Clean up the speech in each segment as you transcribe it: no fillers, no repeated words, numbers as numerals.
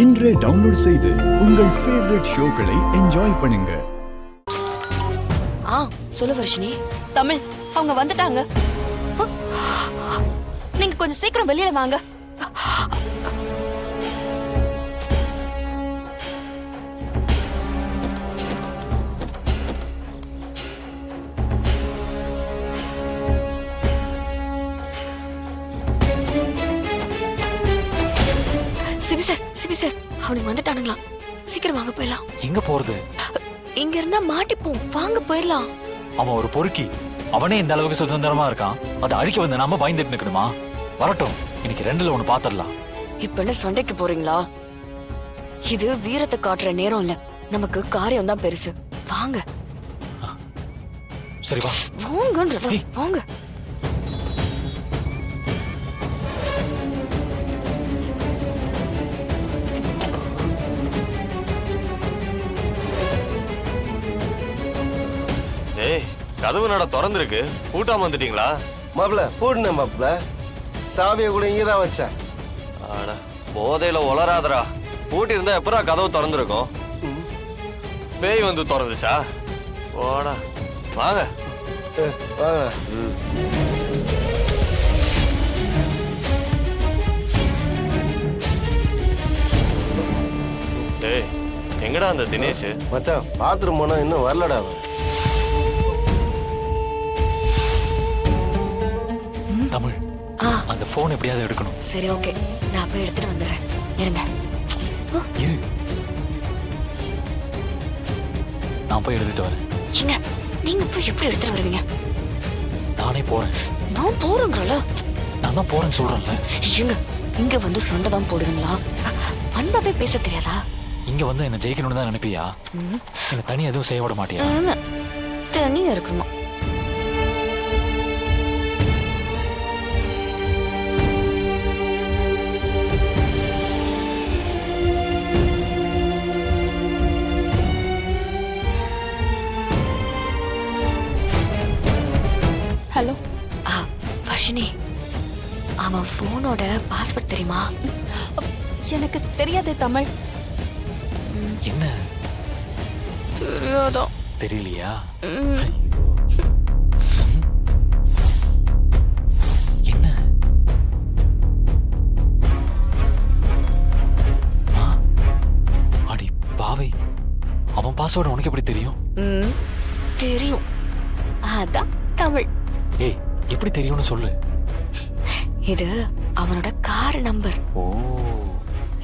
இன்றே டவுன்லோட் செய்து உங்கள் ஃபேவரட் ஷோக்களை என்ஜாய் பண்ணுங்க. சொல்லு வர்ஷினி. தமிழ் அவங்க வந்துட்டாங்க. நீங்க கொஞ்சம் சீக்கிரம் வெளியில வாங்க. சிபி சார் அவனுக்கு வந்துட்டானுங்களா? சீக்கிரம் வாங்க போயிடலாம். எங்க போறது? இங்க இருந்தா மாட்டிப்போம். வாங்க போயிடலாம். அவன் ஒரு பொறுக்கி. அவனே இந்த அளவுக்கு சுதந்திரமா இருக்கான். அதை அழிக்க வந்து நாம பயந்துட்டு நிக்கணுமா? வரட்டும், இன்னைக்கு ரெண்டுல ஒண்ணு பாத்திரலாம். இப்ப என்ன சண்டைக்கு போறீங்களா? இது வீரத்தை காட்டுற நேரம் இல்ல, நமக்கு காரியம் தான் பெருசு. வாங்க. சரி வா. வாங்க வாங்க. கதவு நட திறந்துருக்கு. பூட்டாம வந்துட்டீங்களா? மாப்பிள பூட்டின மாப்பிள. சாவியை கூட இங்கதான் வச்சேன். போதையில உளராதரா. பூட்டி இருந்தா எப்பரா கதவு திறந்துருக்கும்? பேய் வந்து திறந்துச்சா? ஓடா வாங்க வாங்க. டேய் எங்கடா அந்த தினேஷ்? மச்சான் பாத்ரூம் போனா இன்னும் வரலடா. தமிழ், அந்த போன் எப்படியாவது எடுக்கணும். சரி ஓகே, நான் போய் எடுத்துட்டு வந்துடுறேன். இருங்க. இரு, நான் போய் எடுத்துட்டு வரேன். ஏங்க நீங்க போய் எப்படி எடுத்துட்டு வருவீங்க? நானே போறேன். நான் போறேங்கறல. நான் தான் போறேன்னு சொல்றேன்ல. ஏங்க இங்க வந்து சண்டை தான் போடுவீங்களா? அன்பாவே பேச தெரியாதா? இங்க வந்து என்ன ஜெயிக்கணும்னு தான் நினைப்பியா? என்ன தனி எதுவும் செய்ய விட மாட்டியா? தனியா இருக்கணும். ஹலோ. வர்ஷினி, அவன் போனோட பாஸ்வேர்ட் தெரியுமா? எனக்கு தெரியாது தமிழ். என்ன தெரியாதா? தெரியலையா? என்ன அடி பாவை, அவன் பாஸ்வேர்டு உனக்கு எப்படி தெரியும்? தெரியும், அதான் தமிழ். ஏய், எப்படி தெரியும்னு சொல்லு. இது அவனோட கார் நம்பர். ஓ,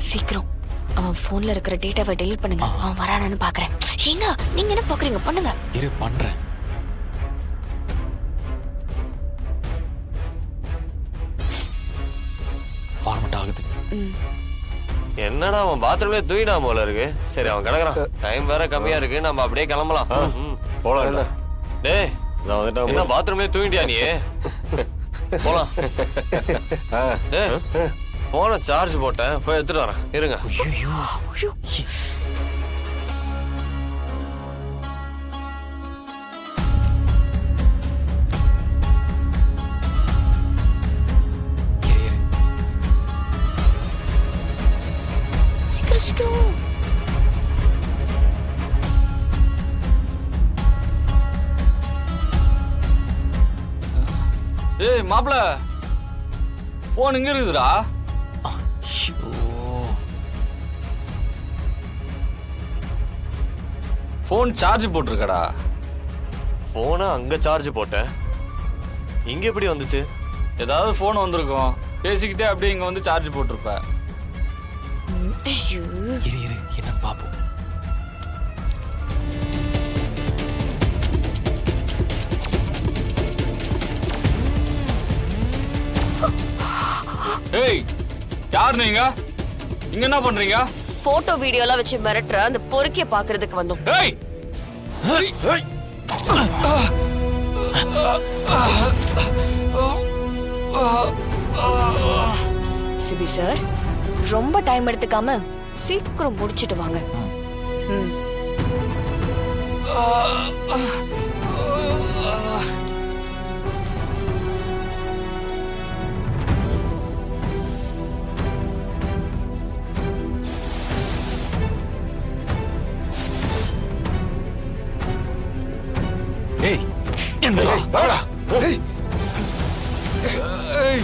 சீக்கிரம் அவன் போன்ல இருக்கிற டேட்டாவை டெலீட் பண்ணுங்க. அவன் வரானான்னு பாக்குறேன். ஏங்க நீங்க என்ன பாக்குறீங்க? பண்ணுங்க. இரு பண்றேன். ஃபார்மட் ஆகுது. என்னடா அவன் பாத்ரூம்லயே தூயிடா போல இருக்கு. சரி அவன் கிடக்குறான். டைம் வேற கம்மியா இருக்கு, நம்ம அப்படியே கிளம்பலாம். போலாம். டேய் என்ன பாத்ரூம்லயே தூங்கிட்டியா நீ? போலாம். போன சார்ஜ் போட்டேன், போய் எடுத்துட்டு வரேன். இருங்க. சீக்கிரம் சீக்கிரம். ஏய் மாப்ள, போன் இங்க இருக்குதுடா. போன் சார்ஜ் போட்டிருக்கடா. போனை அங்க சார்ஜ் போட்டேன், இங்க எப்படி வந்துச்சு? ஏதாவது போன் வந்திருக்கும், பேசிக்கிட்டே அப்படியே இங்க வந்து சார்ஜ் போட்டிருப்ப. இரு இரு, என்னன்னு பாப்போம். ஏய் யார் நீங்க? இங்க என்ன பண்றீங்க? போட்டோ வீடியோ எல்லாம் வச்சு மிரட்டுற அந்த பொறுக்கிய பாக்குறதுக்கு வந்தோம். ஏய் சிபி சார், ரொம்ப டைம் எடுத்துக்காம சீக்கிரம் முடிச்சிட்டு வாங்க. எங்கடா? வாடா. ஏய்,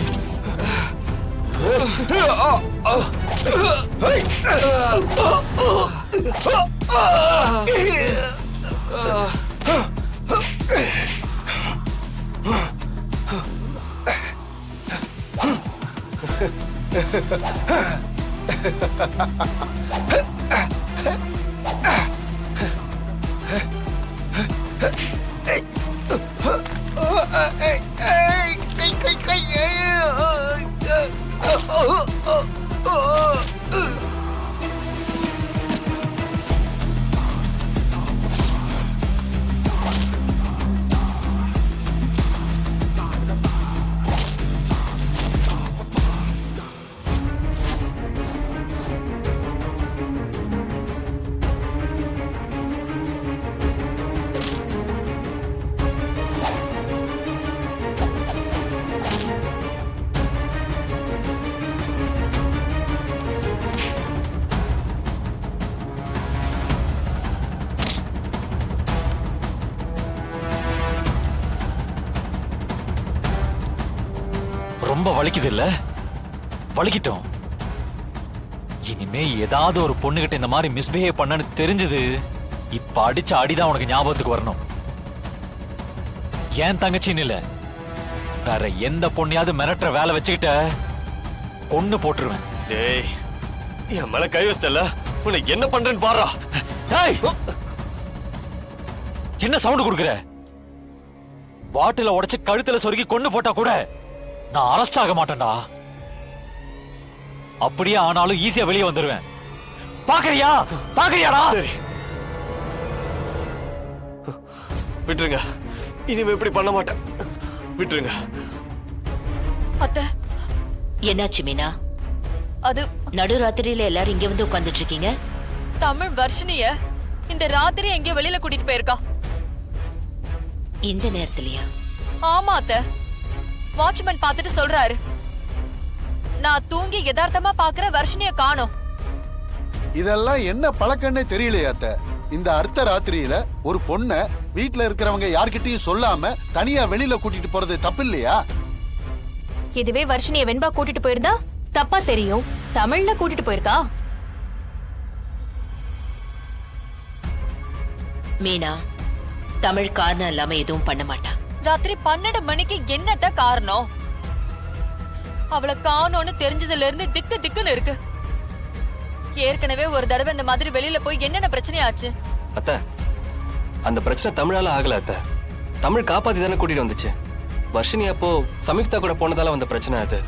ரொம்ப வலிக்குது இல்ல? வலிக்கிட்டோம். இனிமே ஏதாவது ஒரு பொண்ணுகிட்ட இந்த மாதிரி மிஸ்பிஹேவ் பண்ணனு தெரிஞ்சது, இப்ப அடிச்ச அடிதான் உனக்கு ஞாபகத்துக்கு வரணும். ஏன் தங்கச்சின்னு இல்ல, வேற எந்த பொண்ணையாவது மிரட்டுற வேலை வச்சுக்கிட்ட கொன்னு போட்டுருவேன். டேய், என் மேல கை வச்சிட்டல, உனக்கு என்ன பண்றேன்னு பாருடா. டேய், என்ன சவுண்ட் கொடுக்குற? பாட்டில உடைச்சு கழுத்துல சொருகி கொன்னு போட்டா கூட நான் அரெஸ்ட் ஆக மாட்டேன்டா. அப்படியே ஆனாலும் ஈஸியா வெளியே வந்துருவேன். பாக்குறியா? பாக்குறியாடா? சரி, விட்டுருங்க. இனிமே இப்படி பண்ண மாட்டேன். விட்டுருங்க. அத்தை, என்னாச்சு மீனா? அது நடுராத்திரியில எல்லாரும் இங்க வந்து உட்கார்ந்துட்டு இருக்கீங்க. தமிழ் வர்ஷினிய இந்த ராத்திரி எங்கேயோ வெளியில கூட்டிட்டு போயிருக்கா. இந்த நேரத்திலயா? ஆமா அத்தை, வாட்ச்மேன் பார்த்துட்டு சொல்றாரு. நான் தூங்கி யதார்த்தமா பாக்குற வர்ஷினிய காணோம். இதெல்லாம் என்ன பழக்கம்னே தெரியலையா அத்தை? இந்த அர்த்த ராத்திரியில ஒரு பொண்ண வீட்ல இருக்கிறவங்க யார்கிட்டயும் சொல்லாம தனியா வெளியில கூட்டிட்டு போறது தப்பு இல்லையா? இதுவே வர்ஷினிய வெண்பா கூட்டிட்டு போயிருந்தா தப்பா தெரியும். தமிழ்ல கூட்டிட்டு போயிருக்கா. மீனா, தமிழ் காரணம் இல்லாம எதுவும் பண்ண மாட்டா. ராத்திரி 12 மணிக்கு என்னத்த காரணம்? அவளை காணோன்னு தெரிஞ்சதுல இருந்து திக்கு திக்குன்னு இருக்கு. ஏற்கனவே ஒரு தடவை இந்த மாதிரி வெளியில போய் என்னென்ன பிரச்சனை ஆச்சு. அத்தை, அந்த பிரச்சனை தமிழால ஆகல அத்தை. தமிழ் காப்பாத்தி தானே கூட்டிட்டு வந்துச்சு. வர்ஷினி அப்போ சம்யுக்தா கூட போனதால வந்த பிரச்சனை அது.